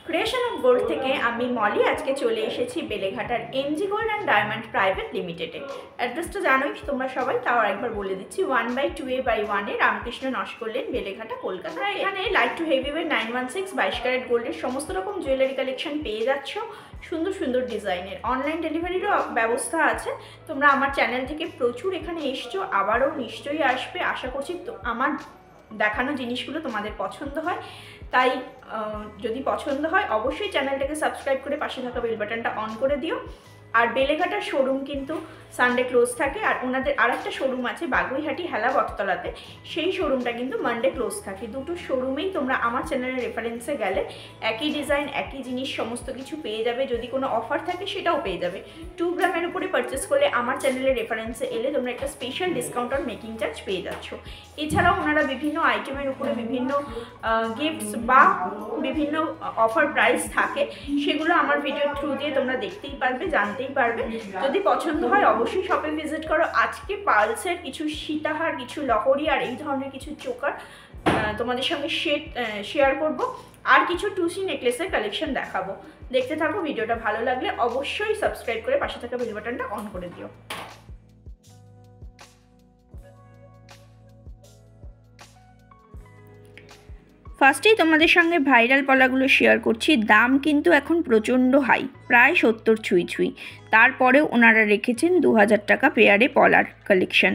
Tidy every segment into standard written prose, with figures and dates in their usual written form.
Creation of gold থেকে আমি মলি আজকে চলে এসেছি বেলেঘাটার MG gold and diamond private লিমিটেডে। অ্যাড্রেসটা জানোই তোমরা সবাই, তাও একবার বলে দিচ্ছি। 1/2A/1 Ramkrishna Naskar lane, Beleghata, Kolkata. এখানে light to heavy weight 916 22 carat গোল্ডের সমস্ত রকম জুয়েলারি কালেকশন পেয়ে যাচ্ছ, সুন্দর সুন্দর ডিজাইনের। অনলাইন ডেলিভারিরও ব্যবস্থা আছে। তোমরা আমার চ্যানেল থেকে প্রচুর এখানে এসছো, আবারও নিশ্চয়ই আসবে। আশা করছি তো আমার দেখানো জিনিসগুলো তোমাদের পছন্দ হয়, তাই যদি পছন্দ হয় অবশ্যই চ্যানেলটাকে সাবস্ক্রাইব করে পাশে থাকা বেল বাটনটা অন করে দিও। আর বেলেঘাটার শোরুম কিন্তু সানডে ক্লোজ থাকে, আর ওনাদের আরেকটা শোরুম আছে বাগুইহাটি হেলা বটতলাতে, সেই শোরুমটা কিন্তু মানডে ক্লোজ থাকে। দুটো শোরুমেই তোমরা আমার চ্যানেলের রেফারেন্সে গেলে একই ডিজাইন একই জিনিস সমস্ত কিছু পেয়ে যাবে। যদি কোনো অফার থাকে সেটাও পেয়ে যাবে। 2 গ্রামের উপরে পারচেস করলে আমার চ্যানেলের রেফারেন্সে এলে তোমরা একটা special discount on making charge পেয়ে যাচ্ছ। এছাড়াও ওনারা বিভিন্ন আইটেমের উপরে বিভিন্ন গিফটস বা বিভিন্ন অফার প্রাইস থাকে, সেগুলো আমার ভিডিওর থ্রু দিয়ে তোমরা দেখতেই পারবে, জানতেই পারবে। যদি পছন্দ হয় অবশ্যই শপে ভিজিট করো। আজকে পালসের কিছু সীতাহার, কিছু লহরি আর এই ধরনের কিছু চোকার তোমাদের সঙ্গে শেয়ার করব, আর কিছু টুসি নেকলেসের কালেকশন দেখাবো। দেখতে থাকো। ভিডিওটা ভালো লাগলে অবশ্যই সাবস্ক্রাইব করে পাশে থাকা বেল বাটনটা অন করে দিও। ফার্স্টেই তোমাদের সঙ্গে ভাইরাল পলাগুলো শেয়ার করছি। দাম কিন্তু এখন প্রচণ্ড হাই, প্রায় 70 ছুঁই। তারপরেও ওনারা রেখেছেন 2000 টাকা পেয়ারে পলার কালেকশন।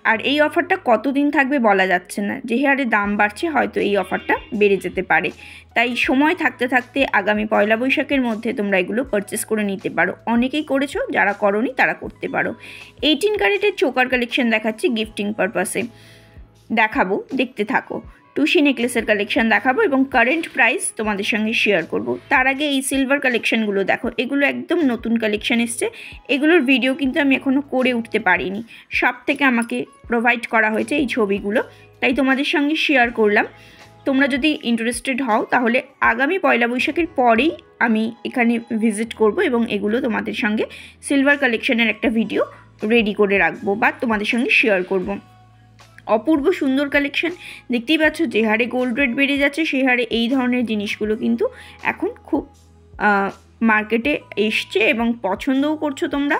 আর এই অফারটা কতদিন থাকবে বলা যাচ্ছে না, যে হারে দাম বাড়ছে হয়তো এই অফারটা বেড়ে যেতে পারে। তাই সময় থাকতে থাকতে আগামী পয়লা বৈশাখের মধ্যে তোমরা এগুলো পারচেস করে নিতে পারো। অনেকেই করেছো, যারা করোনি তারা করতে পারো। 18 ক্যারেটের চোকার কালেকশন দেখাচ্ছি গিফটিং পারপাসে, দেখাবো, দেখতে থাকো। টুসি নেকলেসের কালেকশন দেখাবো এবং কারেন্ট প্রাইস তোমাদের সঙ্গে শেয়ার করব। তার আগে এই সিলভার কালেকশনগুলো দেখো, এগুলো একদম নতুন কালেকশন এসছে। এগুলোর ভিডিও কিন্তু আমি এখনও করে উঠতে পারিনি, সব থেকে আমাকে প্রোভাইড করা হয়েছে এই ছবিগুলো, তাই তোমাদের সঙ্গে শেয়ার করলাম। তোমরা যদি ইন্টারেস্টেড হও তাহলে আগামী পয়লা বৈশাখের পরেই আমি এখানে ভিজিট করব এবং এগুলো তোমাদের সঙ্গে সিলভার কালেকশনের একটা ভিডিও রেডি করে রাখবো বা তোমাদের সঙ্গে শেয়ার করব। অপূর্ব সুন্দর কালেকশন, দেখতেই পাচ্ছ যে হারে গোল্ড রেট বেড়ে যাচ্ছে সেই হারে এই ধরনের জিনিসগুলো কিন্তু এখন খুব মার্কেটে এসছে এবং পছন্দও করছো তোমরা।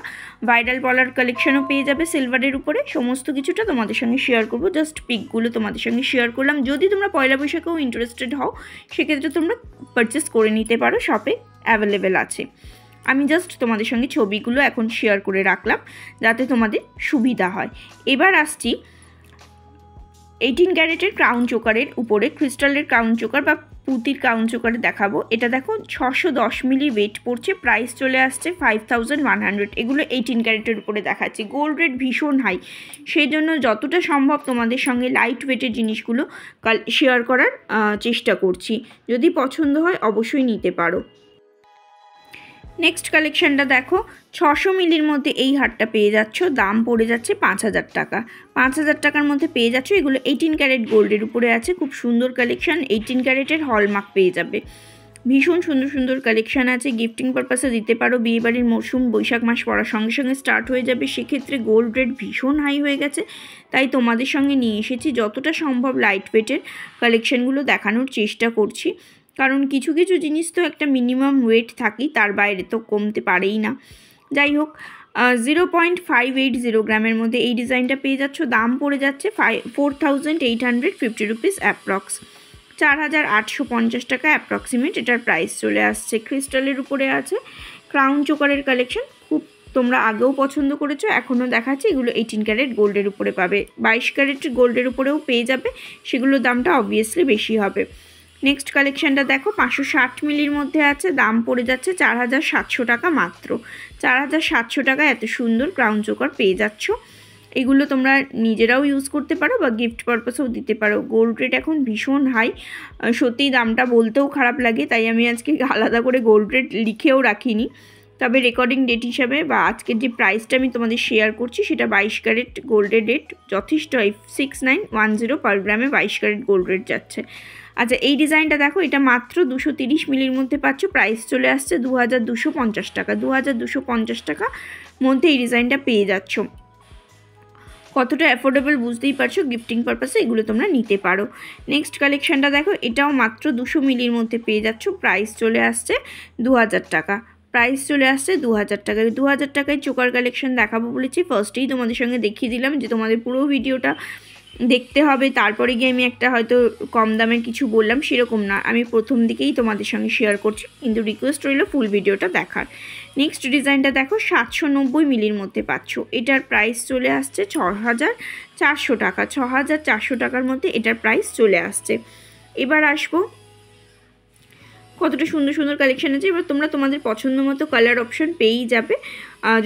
ভাইরাল পলার কালেকশনও পেয়ে যাবে সিলভারের উপরে। সমস্ত কিছুটা তোমাদের সঙ্গে শেয়ার করব, জাস্ট পিকগুলো তোমাদের সঙ্গে শেয়ার করলাম। যদি তোমরা পয়লা বৈশাখেও ইন্টারেস্টেড হও সেক্ষেত্রে তোমরা পারচেস করে নিতে পারো, শপে অ্যাভেলেবেল আছে। আমি জাস্ট তোমাদের সঙ্গে ছবিগুলো এখন শেয়ার করে রাখলাম যাতে তোমাদের সুবিধা হয়। এবার আসছি 18 ক্যারেটের ক্রাউন চোকারের উপরে, ক্রিস্টালের ক্রাউন চোকার বা পুঁতির ক্রাউন চোকার দেখাবো। এটা দেখো 610 মিলি ওয়েট পড়ছে, প্রাইস চলে আসছে 5100। এগুলো 18 ক্যারেটের উপরে দেখাচ্ছি। গোল্ড রেট ভীষণ হাই, সেই জন্য যতটা সম্ভব তোমাদের সঙ্গে লাইট ওয়েটের জিনিসগুলো শেয়ার করার চেষ্টা করছি। যদি পছন্দ হয় অবশ্যই নিতে পারো। নেক্সট কালেকশানটা দেখো, 600 মিলির মধ্যে এই হারটা পেয়ে যাচ্ছ, দাম পড়ে যাচ্ছে 5000 টাকা। 5000 টাকার মধ্যে পেয়ে যাচ্ছ। এগুলো 18 ক্যারেট গোল্ডের উপরে আছে, খুব সুন্দর কালেকশান। 18 ক্যারেটের হলমার্ক পেয়ে যাবে। ভীষণ সুন্দর সুন্দর কালেকশান আছে, গিফটিং পারপাসে দিতে পারো। বিয়েবাড়ির মরশুম বৈশাখ মাস পড়ার সঙ্গে সঙ্গে স্টার্ট হয়ে যাবে, সেক্ষেত্রে গোল্ড রেট ভীষণ হাই হয়ে গেছে। তাই তোমাদের সঙ্গে নিয়ে এসেছি যতটা সম্ভব লাইট ওয়েটের কালেকশানগুলো দেখানোর চেষ্টা করছি, কারণ কিছু কিছু জিনিস তো একটা মিনিমাম ওয়েট থাকি, তার বাইরে তো কমতে পারেই না। যাই হোক, 0.580 গ্রামের মধ্যে এই ডিজাইনটা পেয়ে যাচ্ছ। দাম পড়ে যাচ্ছে 4850 রুপিস অ্যাপ্রক্স, 4850 টাকা অ্যাপ্রক্সিমেট এটার প্রাইস চলে আসছে। ক্রিস্টালের উপরে আছে, ক্রাউন চোকারের কালেকশন খুব তোমরা আগেও পছন্দ করেছো, এখনও দেখাচ্ছি। এগুলো 18 ক্যারেট গোল্ডের উপরে পাবে, 22 ক্যারেট গোল্ডের উপরেও পেয়ে যাবে, সেগুলোর দামটা অবভিয়াসলি বেশি হবে। নেক্সট কালেকশানটা দেখো, 560 মিলির মধ্যে আছে, দাম পড়ে যাচ্ছে 4700 টাকা মাত্র। 4700 টাকা এত সুন্দর ক্রাউন চোকার পেয়ে যাচ্ছ। এগুলো তোমরা নিজেরাও ইউজ করতে পারো বা গিফট পারপাসেও দিতে পারো। গোল্ড রেট এখন ভীষণ হাই, সত্যিই দামটা বলতেও খারাপ লাগে, তাই আমি আজকে আলাদা করে গোল্ড রেট লিখেও রাখিনি। তবে রেকর্ডিং ডেট হিসাবে বা আজকের যে প্রাইসটা আমি তোমাদের শেয়ার করছি সেটা 22 ক্যারেট গোল্ডের রেট যথেষ্ট। 6910 পার গ্রামে 22 ক্যারেট গোল্ড রেট যাচ্ছে। আচ্ছা, এই ডিজাইনটা দেখো, এটা মাত্র 230 মিলির মধ্যে পাচ্ছ, প্রাইস চলে আসছে 2250 টাকা। 2250 টাকা মধ্যে এই ডিজাইনটা পেয়ে যাচ্ছ। কতটা অ্যাফোর্ডেবল বুঝতেই পারছো, গিফটিং পারপাসে এগুলো তোমরা নিতে পারো। নেক্সট কালেকশানটা দেখো, এটাও মাত্র 200 মিলির মধ্যে পেয়ে যাচ্ছ। প্রাইস চলে আসছে 2000 টাকা। প্রাইস চলে আসছে 2000 টাকায়। 2000 টাকায় চোকার কালেকশন দেখাবো বলেছি, ফার্স্টেই তোমাদের সঙ্গে দেখিয়ে দিলাম যে তোমাদের পুরো ভিডিওটা দেখতে হবে, তারপরে গিয়ে আমি একটা হয়তো কম দামের কিছু বললাম, সেরকম না, আমি প্রথম দিকেই তোমাদের সঙ্গে শেয়ার করছি, কিন্তু রিকোয়েস্ট রইল ফুল ভিডিওটা দেখার। নেক্সট ডিজাইনটা দেখো, 790 মিলির মধ্যে পাচ্ছ। এটার প্রাইস চলে আসছে 6400 টাকা। 6400 টাকার মধ্যে এটার প্রাইস চলে আসছে। এবার আসবো, কতটা সুন্দর সুন্দর কালেকশান আছে। এবার তোমরা তোমাদের পছন্দ মতো কালার অপশন পেয়েই যাবে,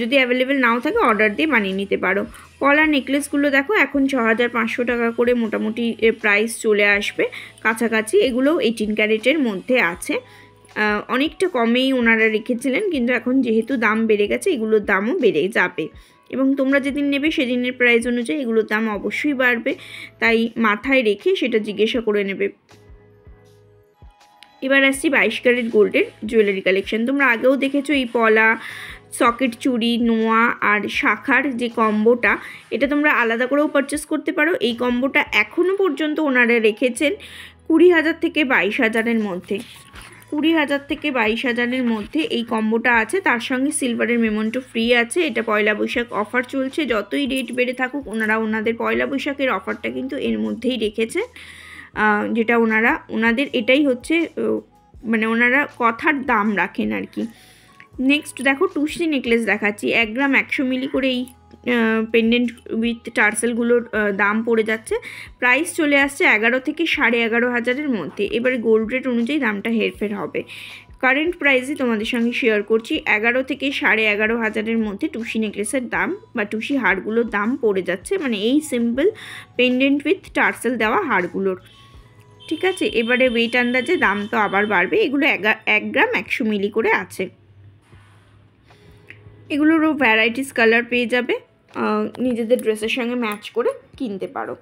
যদি অ্যাভেলেবেল নাও থাকে অর্ডার দিয়ে বানিয়ে নিতে পারো। পলার নেকলেসগুলো দেখো, এখন 6500 টাকা করে মোটামুটি প্রাইস চলে আসবে কাছাকাছি। এগুলোও 18 ক্যারেটের মধ্যে আছে। অনেকটা কমেই ওনারা রেখেছিলেন, কিন্তু এখন যেহেতু দাম বেড়ে গেছে এগুলোর দামও বেড়ে যাবে, এবং তোমরা যেদিন নেবে সেদিনের প্রাইস অনুযায়ী এগুলোর দাম অবশ্যই বাড়বে, তাই মাথায় রেখে সেটা জিজ্ঞাসা করে নেবে। এবার আসছি 22 ক্যারেট গোল্ডের জুয়েলারি কালেকশন। তোমরা আগেও দেখেছো এই পলা, সকেট চুড়ি, নোয়া আর শাখার যে কম্বোটা, এটা তোমরা আলাদা করেও পারচেস করতে পারো। এই কম্বোটা এখনও পর্যন্ত ওনারা রেখেছেন 20,000 থেকে 22,000-এর মধ্যে। 20,000 থেকে 22,000-এর মধ্যে এই কম্বোটা আছে, তার সঙ্গে সিলভারের মেমন্টো ফ্রি আছে। এটা পয়লা বৈশাখ অফার চলছে, যতই রেট বেড়ে থাকুক ওনারা ওনাদের পয়লা বৈশাখের অফারটা কিন্তু এর মধ্যেই রেখেছে, যেটা ওনাদের এটাই হচ্ছে মানে ওনারা কথার দাম রাখেন আর কি। নেক্সট দেখো, টুসি নেকলেস দেখাচ্ছি। 1 গ্রাম 100 মিলি করে এই পেন্ডেন্ট উইথ টার্সেলগুলোর দাম পড়ে যাচ্ছে। প্রাইস চলে আসছে 11 থেকে 11,500-এর মধ্যে। এবারে গোল্ড রেট অনুযায়ী দামটা হেরফের হবে। কারেন্ট প্রাইসই তোমাদের সঙ্গে শেয়ার করছি, 11 থেকে 11,500-এর মধ্যে টুসি নেকলেসের দাম বা টুসি হারগুলোর দাম পড়ে যাচ্ছে, মানে এই সিম্পল পেন্ডেন্ট উইথ টার্সেল দেওয়া হারগুলোর। ঠিক আছে, এবারে ওয়েট আন্দাজে দাম তো আবার বাড়বে। এগুলো 1 গ্রাম 100 মিলি করে আছে। এগুলোরও ভ্যারাইটিস কালার পেয়ে যাবে, নিজেদের ড্রেসের সঙ্গে ম্যাচ করে কিনতে পারো।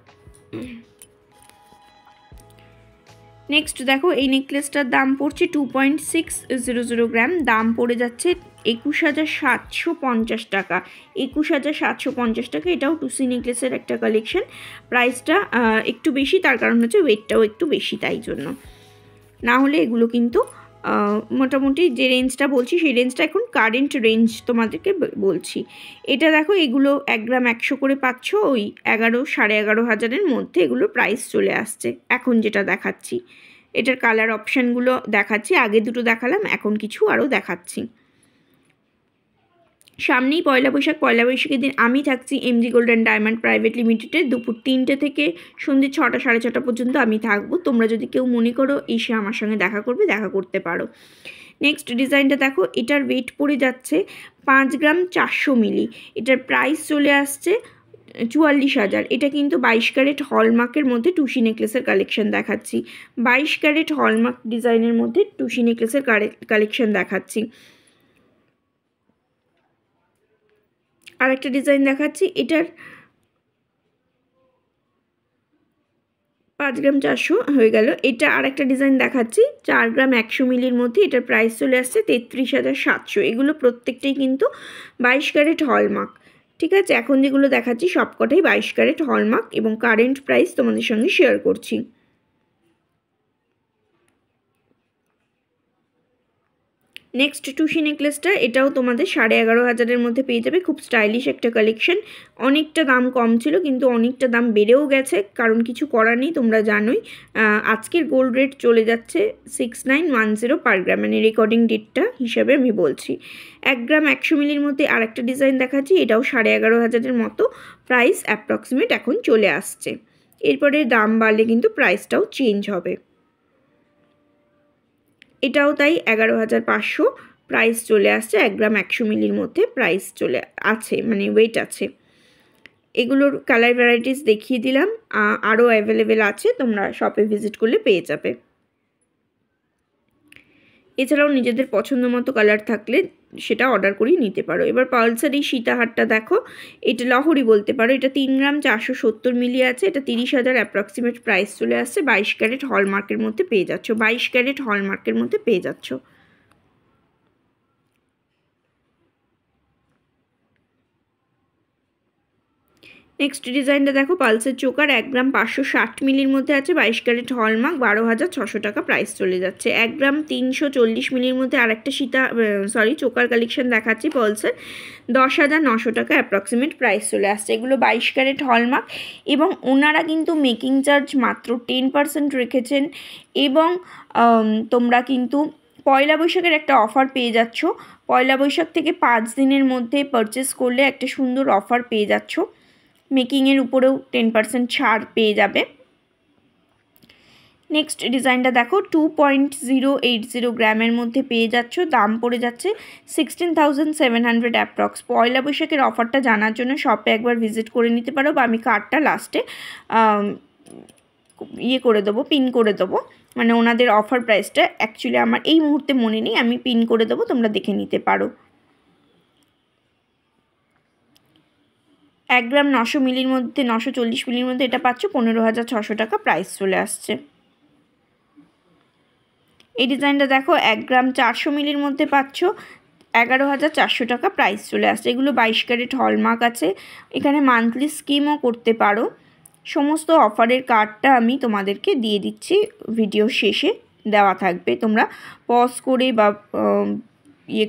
নেক্সট দেখো, এই নেকলেসটার দাম পড়ছে 2.600 গ্রাম, দাম পড়ে যাচ্ছে 21,750 টাকা। 21,750 টাকা। এটাও টুসি নেকলেসের একটা কালেকশন। প্রাইসটা একটু বেশি, তার কারণ হচ্ছে ওয়েটটাও একটু বেশি, তাই জন্য। না হলে এগুলো কিন্তু মোটামুটি যে রেঞ্জটা বলছি সেই রেঞ্জটা এখন কারেন্ট রেঞ্জ তোমাদেরকে বলছি। এটা দেখো, এগুলো 1 গ্রাম 100 করে পাচ্ছ, ওই 11,000-11,500-এর মধ্যে এগুলো প্রাইস চলে আসছে এখন যেটা দেখাচ্ছি। এটার কালার অপশানগুলো দেখাচ্ছি, আগে দুটো দেখালাম, এখন কিছু আরও দেখাচ্ছি। সামনেই পয়লা বৈশাখ। পয়লা বৈশাখের দিন আমি থাকছি MG gold and diamond private লিমিটেডে, দুপুর 3টে থেকে সন্ধ্যে 6টা 6:30 পর্যন্ত আমি থাকবো। তোমরা যদি কেউ মনে করো এসে আমার সঙ্গে দেখা করবে, দেখা করতে পারো। নেক্সট ডিজাইনটা দেখো, এটার ওয়েট পড়ে যাচ্ছে 5 গ্রাম 400 মিলি। এটার প্রাইস চলে আসছে 44,000। এটা কিন্তু 22 ক্যারেট হলমার্কের মধ্যে টুসি নেকলেসের কালেকশন দেখাচ্ছি। 22 ক্যারেট হলমার্ক ডিজাইনের মধ্যে টুসি নেকলেসের কালেকশন দেখাচ্ছি। আরেকটা ডিজাইন দেখাচ্ছি, এটার 5 গ্রাম 400 হয়ে গেল। এটা আরেকটা ডিজাইন দেখাচ্ছি 4 গ্রাম 100 মিলির মধ্যে। এটার প্রাইস চলে আসছে 33,700। এগুলো প্রত্যেকটাই কিন্তু 22 ক্যারেট হলমার্ক। ঠিক আছে, এখন যেগুলো দেখাচ্ছি সবকটাই 22 ক্যারেট হলমার্ক, এবং কারেন্ট প্রাইস তোমাদের সঙ্গে শেয়ার করছি। নেক্সট টুসি নেকলেসটা, এটাও তোমাদের 11,500-এর মধ্যে পেয়ে যাবে। খুব স্টাইলিশ একটা কালেকশন। অনেকটা দাম কম ছিল, কিন্তু অনেকটা দাম বেড়েও গেছে, কারণ কিছু করার নেই, তোমরা জানোই আজকের গোল্ড রেট চলে যাচ্ছে 6910 পার গ্রাম, মানে রেকর্ডিং ডেটটা হিসাবে আমি বলছি। 1 গ্রাম 100 মিলির মধ্যে আরেকটা ডিজাইন দেখাচ্ছি, এটাও 11,500-এর মতো প্রাইস অ্যাপ্রক্সিমেট এখন চলে আসছে। এরপরে দাম বাড়লে কিন্তু প্রাইসটাও চেঞ্জ হবে। এটাও তাই 11,500 প্রাইস চলে আসছে। 1 গ্রাম 100 মিলির মধ্যে প্রাইস চলে আছে, মানে ওয়েট আছে। এগুলোর কালার ভ্যারাইটিস দেখিয়ে দিলাম, আরও অ্যাভেলেবেল আছে, তোমরা শপে ভিজিট করলে পেয়ে যাবে। এছাড়াও নিজেদের পছন্দ মতো কালার থাকলে সেটা অর্ডার করেই নিতে পারো। এবার পালসার এই সীতাহারটা দেখো, এটা লহরি বলতে পারো। এটা 3 গ্রাম 470 মিলি আছে। এটা 30,000 অ্যাপ্রক্সিমেট প্রাইস চলে আসছে। 22 ক্যারেট হলমার্কের মধ্যে পেয়ে যাচ্ছ। 22 ক্যারেট হলমার্কের মধ্যে পেয়ে যাচ্ছ। নেক্সট ডিজাইনটা দেখো, পালসের চোকার 1 গ্রাম 560 মিলির মধ্যে আছে, 22 ক্যারেট হলমার্ক, 12,600 টাকা প্রাইস চলে যাচ্ছে। 1 গ্রাম 340 মিলির মধ্যে আরেকটা চোকার কালেকশন দেখাচ্ছি পালসের, 10,900 টাকা অ্যাপ্রক্সিমেট প্রাইস চলে আসছে। এগুলো 22 ক্যারেট হলমার্ক এবং ওনারা কিন্তু মেকিং চার্জ মাত্র 10% রেখেছেন এবং তোমরা কিন্তু পয়লা বৈশাখের একটা অফার পেয়ে যাচ্ছ। পয়লা বৈশাখ থেকে 5 দিনের মধ্যে পারচেস করলে একটা সুন্দর অফার পেয়ে যাচ্ছ, মেকিংয়ের উপরেও 10% ছাড় পেয়ে যাবে। নেক্সট ডিজাইনটা দেখো, 2.080 গ্রামের মধ্যে পেয়ে যাচ্ছ, দাম পড়ে যাচ্ছে 16,700 অ্যাপ্রক্স। পয়লা বৈশাখের অফারটা জানার জন্য শপে একবার ভিজিট করে নিতে পারো, বা আমি কার্ডটা লাস্টে করে দেবো, পিন করে দেবো, মানে ওনাদের অফার প্রাইসটা অ্যাকচুয়ালি আমার এই মুহূর্তে মনে নেই, আমি পিন করে দেবো, তোমরা দেখে নিতে পারো। 1 গ্রাম 900 মিলির মধ্যে 940 মিলির মধ্যে এটা পাচ্ছ 15,600 টাকা প্রাইস চলে আসছে। এই ডিজাইনটা দেখো, 1 গ্রাম 400 মিলির মধ্যে পাচ্ছ 11,400 টাকা প্রাইস চলে আসছে। এগুলো 22 ক্যারেট হলমার্ক আছে, এখানে মান্থলি স্কিমও করতে পারো। সমস্ত অফারের কার্ডটা আমি তোমাদেরকে দিয়ে দিচ্ছি, ভিডিও শেষে দেওয়া থাকবে, তোমরা পজ করে বা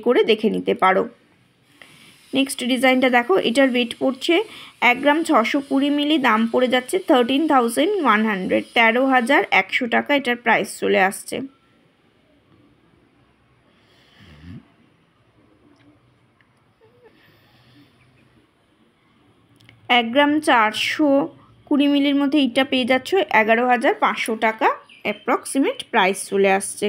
করে দেখে নিতে পারো। নেক্সট ডিজাইনটা দেখো, এটার ওয়েট পড়ছে 1 গ্রাম 620 মিলি, দাম পড়ে যাচ্ছে 13,100, 13,100 টাকা এটার প্রাইস চলে আসছে। এক গ্রাম 420 মিলির মধ্যে এটা পেয়ে যাচ্ছ 11,500 টাকা অ্যাপ্রক্সিমেট প্রাইস চলে আসছে।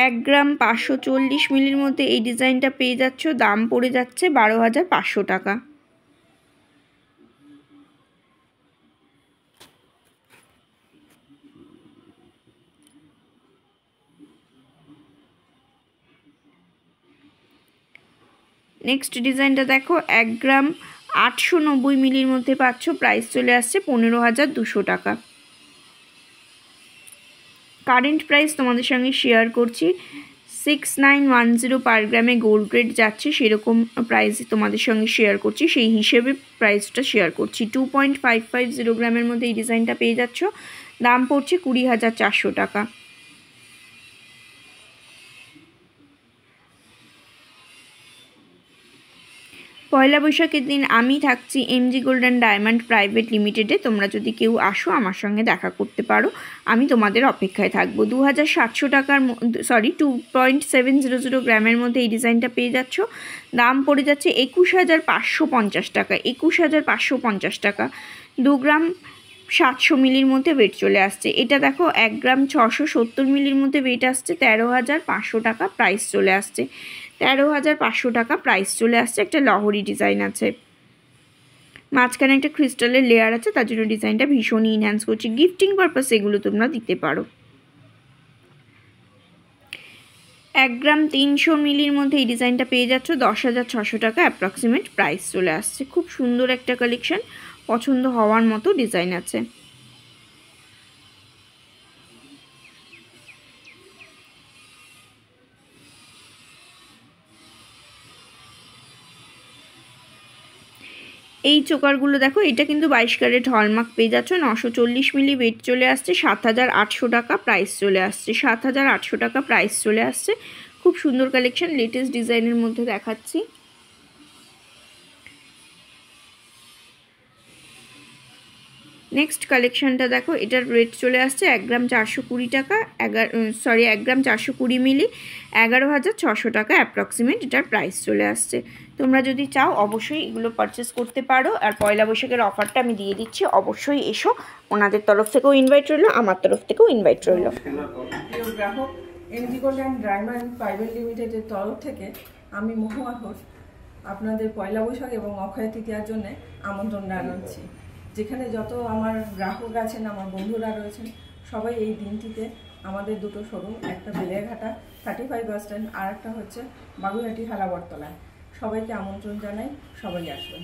এক গ্রাম 540 মিলির মধ্যে এই ডিজাইনটা পেয়ে যাচ্ছ, দাম পড়ে যাচ্ছে 12,500 টাকা। নেক্সট ডিজাইনটা দেখো, 1 গ্রাম 890 মিলির মধ্যে পাচ্ছ, প্রাইস চলে আসছে 15,200 টাকা। কারেন্ট প্রাইস তোমাদের সঙ্গে শেয়ার করছি, 6910 পার গ্রামে গোল্ড রেট যাচ্ছে, সেরকম প্রাইস তোমাদের সঙ্গে শেয়ার করছি, সেই হিসেবে প্রাইসটা শেয়ার করছি। 2.550 গ্রামের মধ্যে এই ডিজাইনটা পেয়ে যাচ্ছ, দাম পড়ছে 20,400 টাকা। পয়লা বৈশাখের দিন আমি থাকছি MG gold and diamond private লিমিটেডে, তোমরা যদি কেউ আসো আমার সঙ্গে দেখা করতে পারো, আমি তোমাদের অপেক্ষায় থাকবো। 2,700 টাকার 2.700 গ্রামের মধ্যে এই ডিজাইনটা পেয়ে যাচ্ছ, দাম পড়ে যাচ্ছে 21,550 টাকা, 21,550 টাকা। 2 গ্রাম 700 মিলির মধ্যে ওয়েট চলে আসছে। এটা দেখো, 1 গ্রাম 670 মিলির মধ্যে ওয়েট আসছে, 13,500 টাকা প্রাইস চলে আসছে, 13,500 টাকা প্রাইস চলে আসছে। একটা লহরি ডিজাইন আছে, মাঝখানে একটা ক্রিস্টালের লেয়ার আছে, তার জন্য ডিজাইনটা ভীষণই ইনহ্যান্স করছে। গিফটিং পারপাস এগুলো তোমরা দিতে পারো। 1 গ্রাম 300 মিলির মধ্যে এই ডিজাইনটা পেয়ে যাচ্ছ, 10,600 টাকা অ্যাপ্রক্সিমেট প্রাইস চলে আসছে। খুব সুন্দর একটা কালেকশন, পছন্দ হওয়ার মতো ডিজাইন আছে। এই চোকারগুলো দেখো, এটা কিন্তু 22 ক্যারেট হলমার্ক পেয়ে যাচ্ছ, 940 মিলি ওয়েট চলে আসছে, 7,800 টাকা প্রাইস চলে আসছে, 7,800 টাকা প্রাইস চলে আসছে। খুব সুন্দর কালেকশন, লেটেস্ট ডিজাইনের মধ্যে দেখাচ্ছি। নেক্সট কালেকশনটা দেখো, এটার রেট চলে আসছে 1 গ্রাম 420 টাকা, 1 গ্রাম 420 মিলি, 11,600 টাকা অ্যাপ্রক্সিমেট এটার প্রাইস চলে আসছে। তোমরা যদি চাও অবশ্যই এগুলো পারচেস করতে পারো, আর পয়লা বৈশাখের অফারটা আমি দিয়ে দিচ্ছি, অবশ্যই এসো, ওনাদের তরফ থেকেও ইনভাইট রইলো, আমার তরফ থেকেও ইনভাইট রইলো। গ্রাহক MG gold and diamond private লিমিটেডের তরফ থেকে আমি মহুয়া ঘোষ আপনাদের পয়লা বৈশাখ এবং অক্ষয় তৃতীয়ার জন্য আমন্ত্রণ জানাচ্ছি। যেখানে যত আমার গ্রাহক আছেন, আমার বন্ধুরা রয়েছেন, সবাই এই দিনটিতে আমাদের দুটো শোরুম, একটা বেলেঘাটা 35 বাস স্ট্যান্ড, আর একটা হচ্ছে বাগুইহাটি হালাবরতলায়, সবাইকে আমন্ত্রণ জানাই, সবাই আসবেন।